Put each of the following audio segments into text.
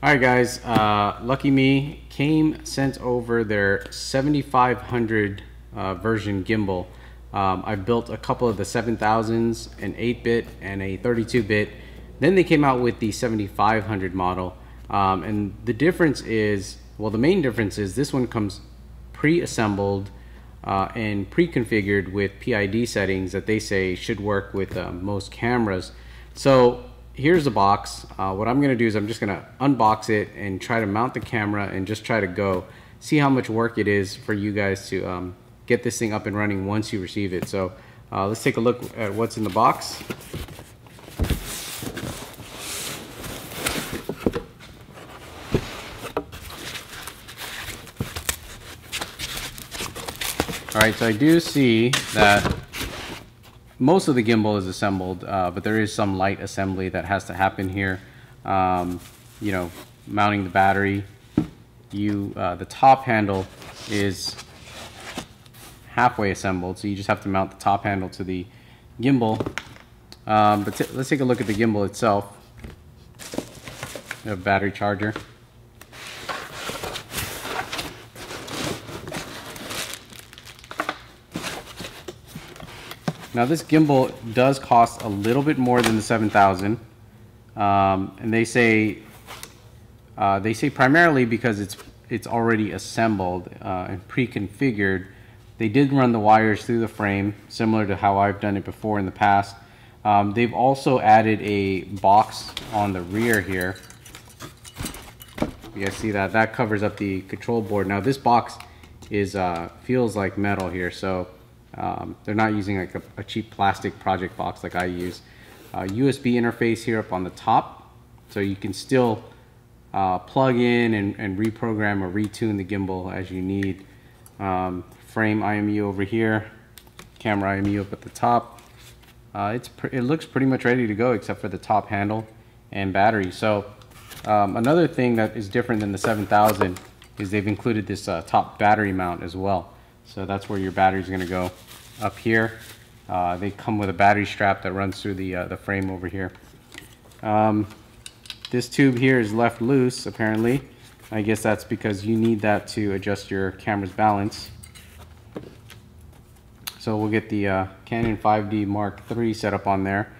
Alright guys, lucky me, sent over their 7500 version gimbal. I built a couple of the 7000s, an 8-bit and a 32-bit. Then they came out with the 7500 model. And the difference is, well, the main difference is this one comes pre-assembled and pre-configured with PID settings that they say should work with most cameras. So here's the box. What I'm going to do is I'm just going to unbox it and try to mount the camera and just try to go see how much work it is for you guys to get this thing up and running once you receive it. So let's take a look at what's in the box. Alright, so I do see that most of the gimbal is assembled, but there is some light assembly that has to happen here. You know, mounting the battery. The top handle is halfway assembled, so you just have to mount the top handle to the gimbal. But let's take a look at the gimbal itself. A battery charger. Now this gimbal does cost a little bit more than the 7000, and they say primarily because it's already assembled and pre-configured. They did run the wires through the frame, similar to how I've done it before in the past. They've also added a box on the rear here. You guys see that? That covers up the control board. Now this box is feels like metal here, so they're not using like a cheap plastic project box like I use. USB interface here up on the top, so you can still plug in and reprogram or retune the gimbal as you need. Frame IMU over here, camera IMU up at the top. It looks pretty much ready to go except for the top handle and battery. So another thing that is different than the 7000 is they've included this top battery mount as well. So that's where your battery is going to go up here. They come with a battery strap that runs through the frame over here. This tube here is left loose apparently. I guess that's because you need that to adjust your camera's balance. So we'll get the Canon 5D Mark III set up on there.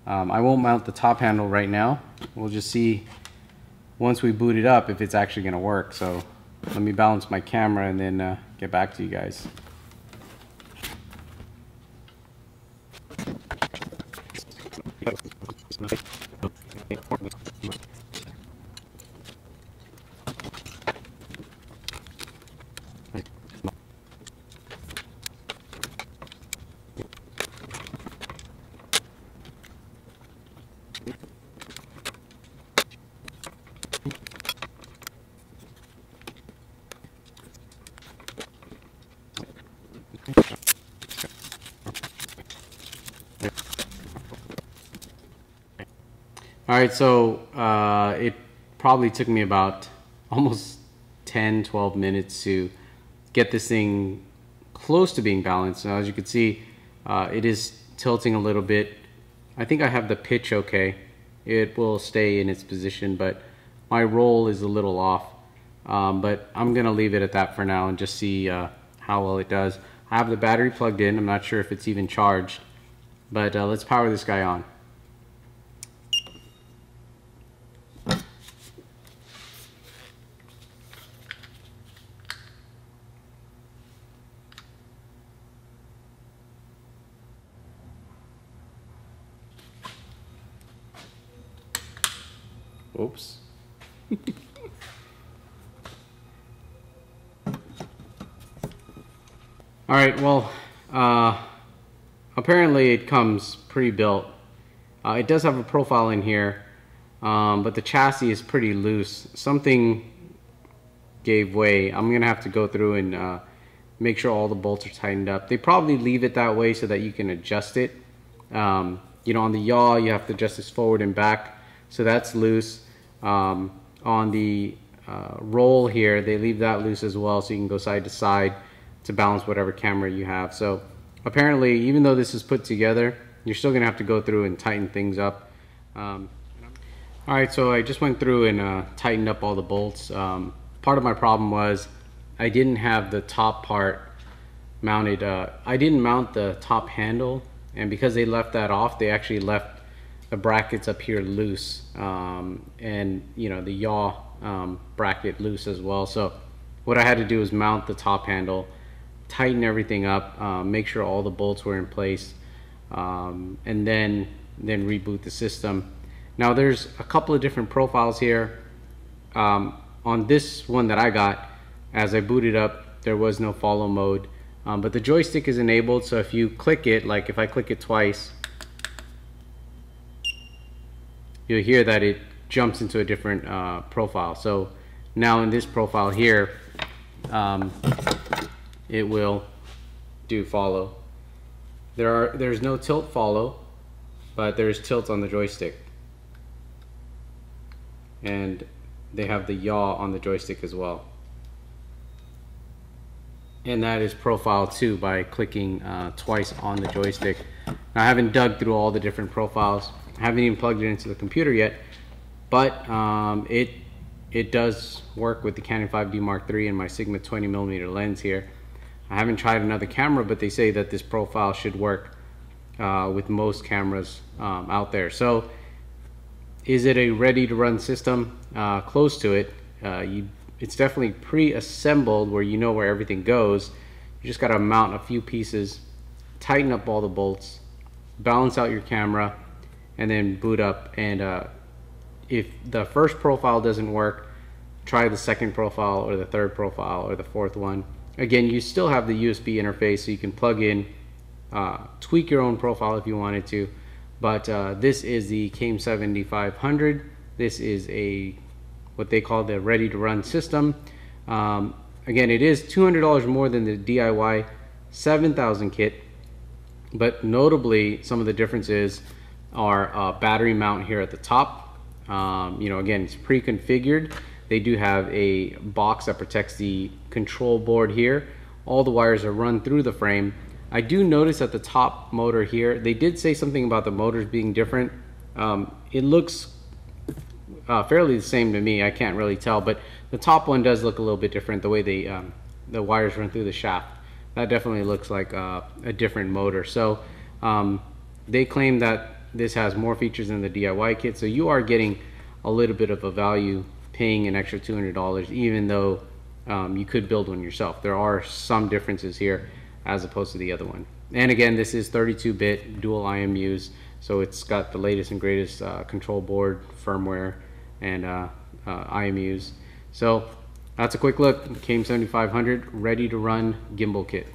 I won't mount the top handle right now. We'll just see once we boot it up if it's actually going to work. So let me balance my camera and then get back to you guys. Alright, so it probably took me about almost 10-12 minutes to get this thing close to being balanced. Now as you can see, it is tilting a little bit. I think I have the pitch okay. It will stay in its position, but my roll is a little off. But I'm going to leave it at that for now and just see how well it does. I have the battery plugged in. I'm not sure if it's even charged, but let's power this guy on. Oops. Alright, well, apparently it comes pre-built. It does have a profile in here, but the chassis is pretty loose. Something gave way. I'm going to have to go through and make sure all the bolts are tightened up. They probably leave it that way so that you can adjust it. You know, on the yaw, you have to adjust this forward and back, so that's loose. On the roll here, they leave that loose as well, so you can go side to side to balance whatever camera you have. So apparently, even though this is put together, you're still gonna have to go through and tighten things up. All right, so I just went through and tightened up all the bolts. Part of my problem was I didn't have the top part mounted. I didn't mount the top handle, and because they left that off, they actually left the brackets up here loose, and you know, the yaw bracket loose as well. So what I had to do was mount the top handle, tighten everything up, make sure all the bolts were in place, and then reboot the system. Now there's a couple of different profiles here. On this one that I got, as I booted up, there was no follow mode, but the joystick is enabled. So if you click it, like if I click it twice, you'll hear that it jumps into a different profile. So now in this profile here, it will do follow. There's no tilt follow, but there's tilt on the joystick. And they have the yaw on the joystick as well. And that is profile 2 by clicking twice on the joystick. Now, I haven't dug through all the different profiles. I haven't even plugged it into the computer yet, but it does work with the Canon 5D Mark III and my Sigma 20mm lens here. I haven't tried another camera, but they say that this profile should work with most cameras out there. So is it a ready to run system? Close to it. It's definitely pre-assembled where you know where everything goes. You just got to mount a few pieces, tighten up all the bolts, balance out your camera, and then boot up. And if the first profile doesn't work, try the second profile or the third profile or the fourth one. Again, you still have the USB interface, so you can plug in, tweak your own profile if you wanted to. But this is the CAME 7500. This is what they call the ready to run system. Again, it is $200 more than the DIY 7000 kit, but notably some of the differences are battery mount here at the top. You know, again, it's pre-configured. They do have a box that protects the control board here. All the wires are run through the frame. I do notice at the top motor here, they did say something about the motors being different. It looks fairly the same to me. I can't really tell, but the top one does look a little bit different, the way the wires run through the shaft. That definitely looks like a different motor. So they claim that this has more features than the DIY kit, so you are getting a little bit of a value paying an extra $200, even though you could build one yourself. There are some differences here as opposed to the other one. And again, this is 32-bit dual IMUs, so it's got the latest and greatest control board firmware and IMUs. So that's a quick look. CAME 7500 ready to run gimbal kit.